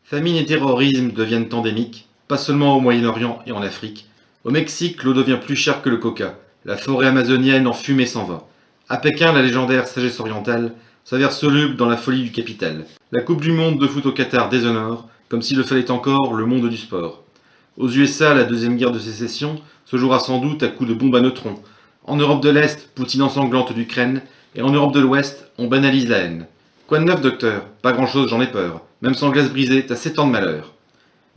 Famine et terrorisme deviennent endémiques, pas seulement au Moyen-Orient et en Afrique. Au Mexique, l'eau devient plus chère que le coca. La forêt amazonienne en fumée s'en va. À Pékin, la légendaire sagesse orientale s'avère soluble dans la folie du capital. La Coupe du Monde de foot au Qatar déshonore, comme s'il le fallait encore, le monde du sport. Aux USA, la deuxième guerre de sécession se jouera sans doute à coups de bombes à neutrons. En Europe de l'Est, Poutine ensanglante l'Ukraine, et en Europe de l'Ouest, on banalise la haine. Quoi de neuf, docteur? Pas grand-chose, j'en ai peur. Même sans glace brisée, t'as 7 ans de malheur.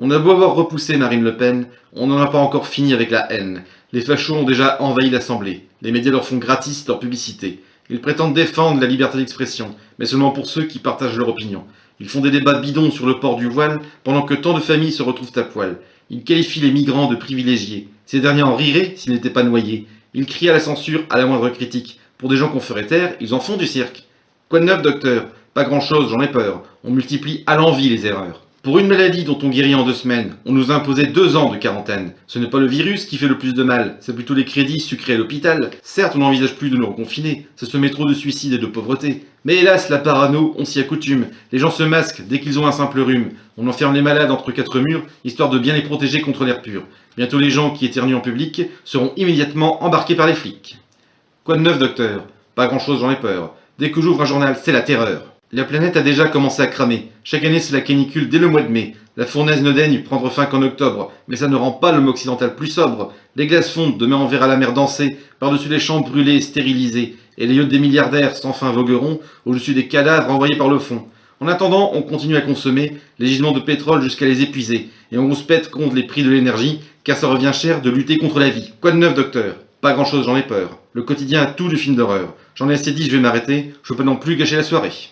On a beau avoir repoussé Marine Le Pen, on n'en a pas encore fini avec la haine. Les fachos ont déjà envahi l'Assemblée. Les médias leur font gratis leur publicité. Ils prétendent défendre la liberté d'expression, mais seulement pour ceux qui partagent leur opinion. Ils font des débats bidons sur le port du voile, pendant que tant de familles se retrouvent à poil. Ils qualifient les migrants de privilégiés. Ces derniers en riraient s'ils n'étaient pas noyés. Ils crient à la censure à la moindre critique. Pour des gens qu'on ferait taire, ils en font du cirque. Quoi de neuf, docteur? Pas grand-chose, j'en ai peur. On multiplie à l'envi les erreurs. Pour une maladie dont on guérit en 2 semaines, on nous a imposé 2 ans de quarantaine. Ce n'est pas le virus qui fait le plus de mal, c'est plutôt les crédits sucrés à l'hôpital. Certes, on n'envisage plus de nous reconfiner, c'est ce métro de suicide et de pauvreté. Mais hélas, la parano, on s'y accoutume. Les gens se masquent dès qu'ils ont un simple rhume. On enferme les malades entre 4 murs, histoire de bien les protéger contre l'air pur. Bientôt les gens qui éternuent en public seront immédiatement embarqués par les flics. Quoi de neuf, docteur? Pas grand-chose, j'en ai peur. Dès que j'ouvre un journal, c'est la terreur. La planète a déjà commencé à cramer. Chaque année, c'est la canicule dès le mois de mai. La fournaise ne daigne prendre fin qu'en octobre, mais ça ne rend pas l'homme occidental plus sobre. Les glaces fondent, demain on verra la mer danser, par-dessus les champs brûlés et stérilisés, et les yachts des milliardaires sans fin vogueront au-dessus des cadavres envoyés par le fond. En attendant, on continue à consommer les gisements de pétrole jusqu'à les épuiser, et on se pète contre les prix de l'énergie, car ça revient cher de lutter contre la vie. Quoi de neuf, docteur? Pas grand-chose, j'en ai peur. Le quotidien a tout du film d'horreur. J'en ai assez dit, je vais m'arrêter, je peux non plus gâcher la soirée.